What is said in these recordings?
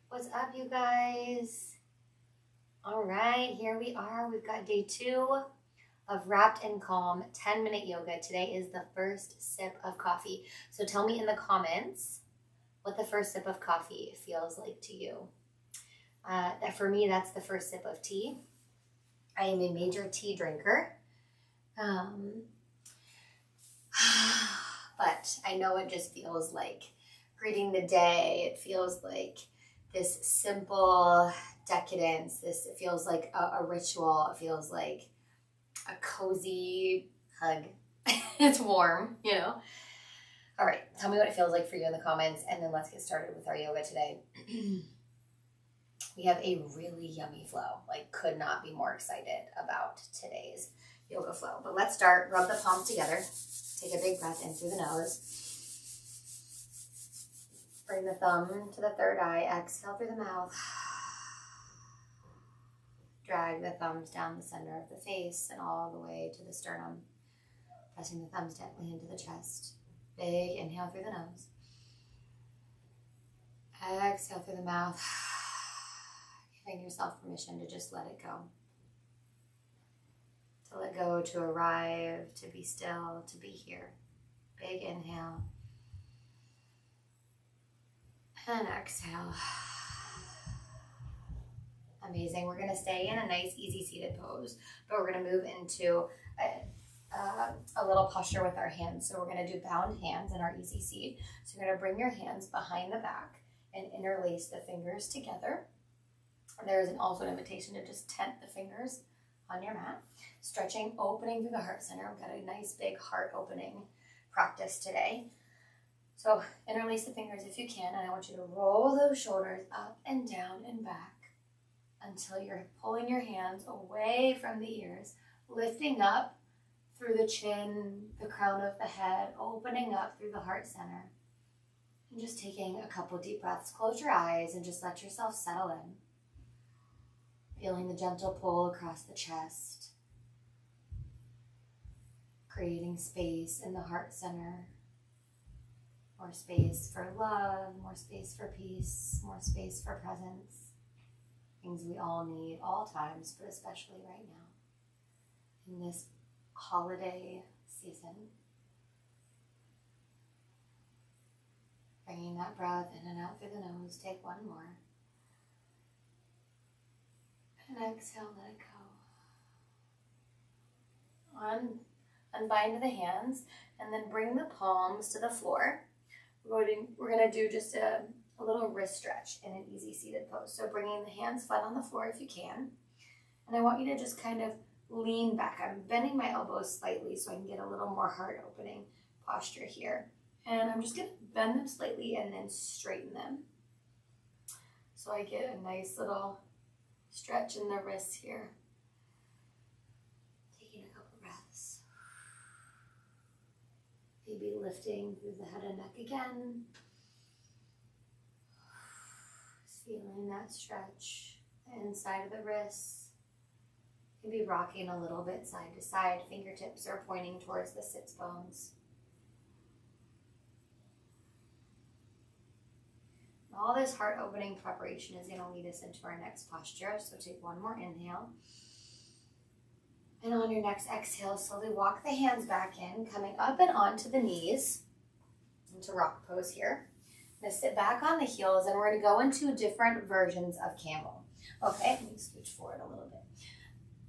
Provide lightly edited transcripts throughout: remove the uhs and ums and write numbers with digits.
What's up, you guys? All right, here we are. We've got day 2 of Wrapped in Calm 10-minute yoga. Today is the first sip of coffee. So tell me in the comments what the first sip of coffee feels like to you. For me, that's the first sip of tea. I am a major tea drinker. But I know it just feels like greeting the day. It feels like this simple decadence. It feels like a ritual. It feels like a cozy hug. It's warm, you know? All right, tell me what it feels like for you in the comments, and then let's get started with our yoga today. We have a really yummy flow. Like, could not be more excited about today's yoga flow. But let's start. Rub the palms together. Take a big breath in through the nose. Bring the thumb to the third eye. Exhale through the mouth. Drag the thumbs down the center of the face and all the way to the sternum. Pressing the thumbs gently into the chest. Big inhale through the nose. Exhale through the mouth. Giving yourself permission to just let it go. To let go, to arrive, to be still, to be here. Big inhale. And exhale. Amazing. We're going to stay in a nice, easy seated pose, but we're going to move into a little posture with our hands. So we're going to do bound hands in our easy seat. So you're going to bring your hands behind the back and interlace the fingers together. There's also an invitation to just tent the fingers on your mat. Stretching, opening through the heart center. We've got a nice big heart opening practice today. So interlace the fingers if you can, and I want you to roll those shoulders up and down and back until you're pulling your hands away from the ears, lifting up through the chin, the crown of the head, opening up through the heart center. And just taking a couple deep breaths. Close your eyes and just let yourself settle in. Feeling the gentle pull across the chest. Creating space in the heart center. More space for love, more space for peace, more space for presence. Things we all need, all times, but especially right now. In this holiday season. Bringing that breath in and out through the nose. Take one more. And exhale, let it go. Unbind the hands and then bring the palms to the floor. We're going to do just a little wrist stretch in an easy seated pose. So bringing the hands flat on the floor if you can. And I want you to just kind of lean back. I'm bending my elbows slightly so I can get a little more heart opening posture here. And I'm just going to bend them slightly and then straighten them. So I get a nice little stretch in the wrists here. Taking a couple breaths. Maybe lifting through the head and neck again. Feeling that stretch inside of the wrists. Maybe rocking a little bit side to side. Fingertips are pointing towards the sits bones. All this heart opening preparation is going to lead us into our next posture. So take one more inhale. And on your next exhale, slowly walk the hands back in, coming up and onto the knees into rock pose here. I'm going to sit back on the heels and we're going to go into different versions of camel. Okay, let me scooch forward a little bit.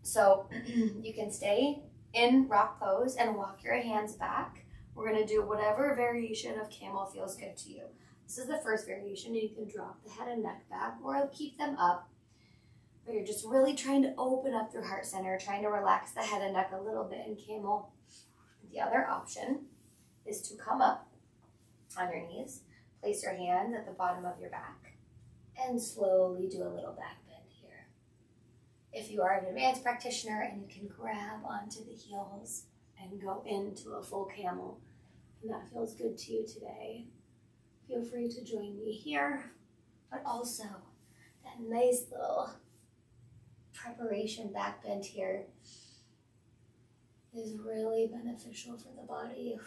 So you can stay in rock pose and walk your hands back. We're going to do whatever variation of camel feels good to you. This is the first variation. You can drop the head and neck back or keep them up. But you're just really trying to open up through heart center, trying to relax the head and neck a little bit in camel. The other option is to come up on your knees, place your hands at the bottom of your back, and slowly do a little back bend here. If you are an advanced practitioner and you can grab onto the heels and go into a full camel, and that feels good to you today, feel free to join me here, but also that nice little preparation back bend here. is really beneficial for the body.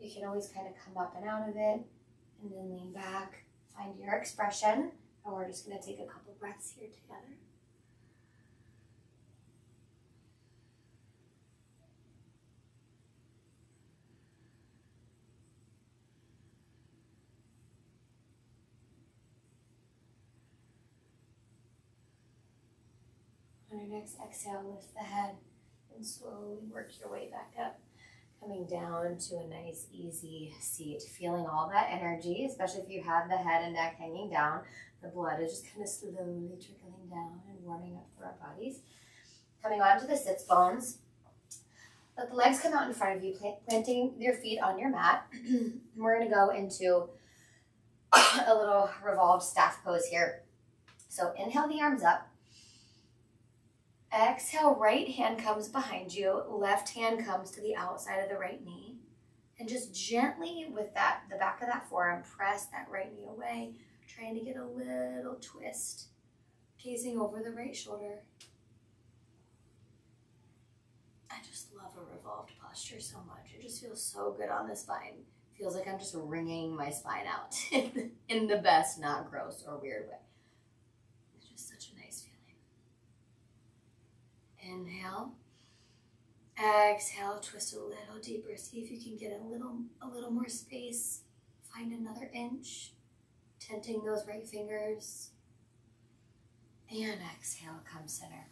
You can always kind of come up and out of it and then lean back, find your expression, and we're just going to take a couple breaths here together. On your next exhale, lift the head and slowly work your way back up. Coming down to a nice, easy seat. Feeling all that energy, especially if you have the head and neck hanging down. The blood is just kind of slowly trickling down and warming up through our bodies. Coming onto the sits bones. Let the legs come out in front of you, planting your feet on your mat. We're going to go into a little revolved staff pose here. So inhale the arms up. Exhale, right hand comes behind you, left hand comes to the outside of the right knee. And just gently with the back of that forearm, press that right knee away, trying to get a little twist, gazing over the right shoulder. I just love a revolved posture so much. It just feels so good on the spine. Feels like I'm just wringing my spine out in the best, not gross or weird way. It's just such a nice feeling. Inhale. Exhale, twist a little deeper. See if you can get a little more space. Find another inch. Tenting those right fingers. And exhale, come center.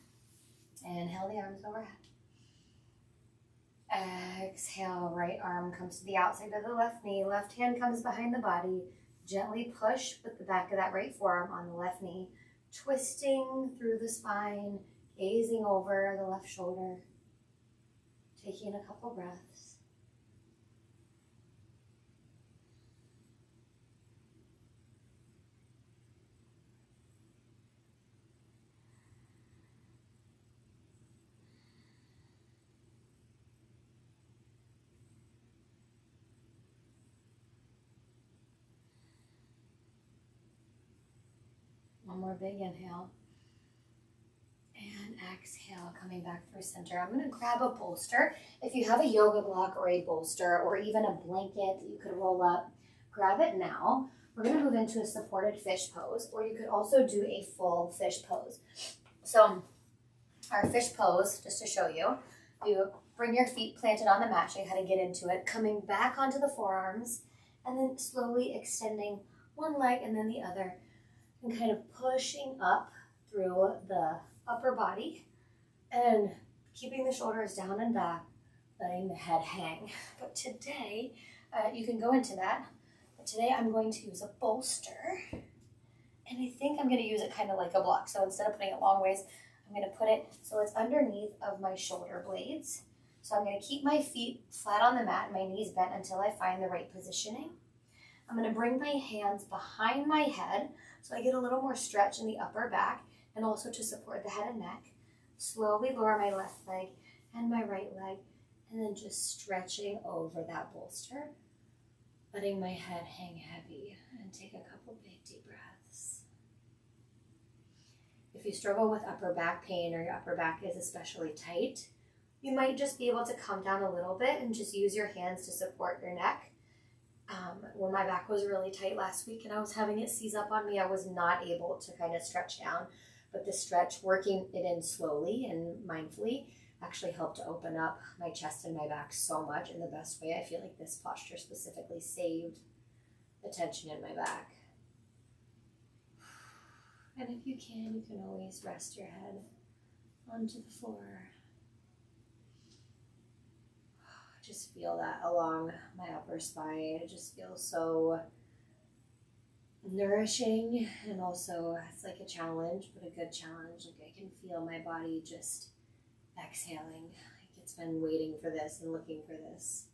Inhale the arms overhead. Exhale, right arm comes to the outside of the left knee. Left hand comes behind the body. Gently push with the back of that right forearm on the left knee. Twisting through the spine, gazing over the left shoulder. Taking a couple breaths. One more big inhale. And exhale, coming back through center. I'm going to grab a bolster. If you have a yoga block or a bolster or even a blanket that you could roll up, grab it now. We're going to move into a supported fish pose, or you could also do a full fish pose. So our fish pose, just to show you, you bring your feet planted on the mat, show you how to get into it, coming back onto the forearms, and then slowly extending one leg and then the other, and kind of pushing up through the upper body and keeping the shoulders down and back, letting the head hang. But today, you can go into that, but today I'm going to use a bolster, and I think I'm going to use it kind of like a block. So instead of putting it long ways, I'm going to put it so it's underneath of my shoulder blades. So I'm going to keep my feet flat on the mat and my knees bent until I find the right positioning. I'm going to bring my hands behind my head so I get a little more stretch in the upper back, and also to support the head and neck. Slowly lower my left leg and my right leg, and then just stretching over that bolster, letting my head hang heavy, and take a couple big deep breaths. If you struggle with upper back pain or your upper back is especially tight, you might just be able to come down a little bit and just use your hands to support your neck. When my back was really tight last week and I was having it seize up on me, I was not able to kind of stretch down. But the stretch, working it in slowly and mindfully, actually helped to open up my chest and my back so much in the best way. I feel like this posture specifically saved the tension in my back. And if you can always rest your head onto the floor. Just feel that along my upper spine. It just feels so nourishing, and also it's like a challenge, but a good challenge. Like I can feel my body just exhaling. Like it's been waiting for this and looking for this.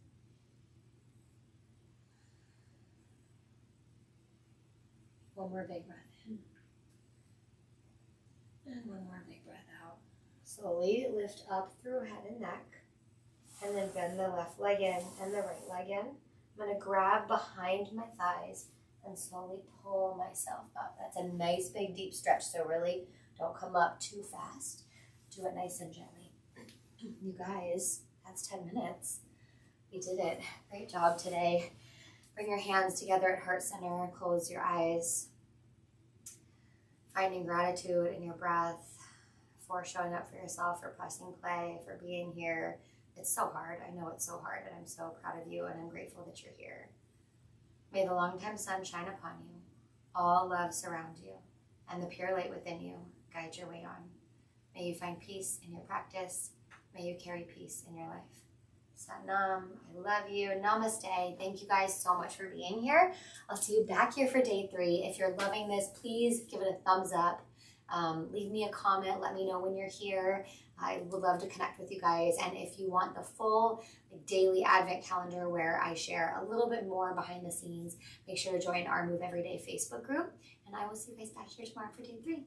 One more big breath in. And one more big breath out. Slowly lift up through head and neck. And then bend the left leg in and the right leg in. I'm going to grab behind my thighs and slowly pull myself up. That's a nice big deep stretch, so really don't come up too fast. Do it nice and gently. You guys, that's 10 minutes. We did it. Great job today. Bring your hands together at heart center. Close your eyes. Finding gratitude in your breath, for showing up for yourself, for pressing play, for being here. It's so hard. I know it's so hard, and I'm so proud of you, and I'm grateful that you're here. May the longtime sun shine upon you. All love surround you, and the pure light within you guide your way on. May you find peace in your practice. May you carry peace in your life. Satnam, I love you. Namaste. Thank you guys so much for being here. I'll see you back here for day 3. If you're loving this, please give it a thumbs up. Leave me a comment. Let me know when you're here. I would love to connect with you guys. And if you want the full daily Advent calendar where I share a little bit more behind the scenes, make sure to join our Move Everyday Facebook group. And I will see you guys back here tomorrow for day 3.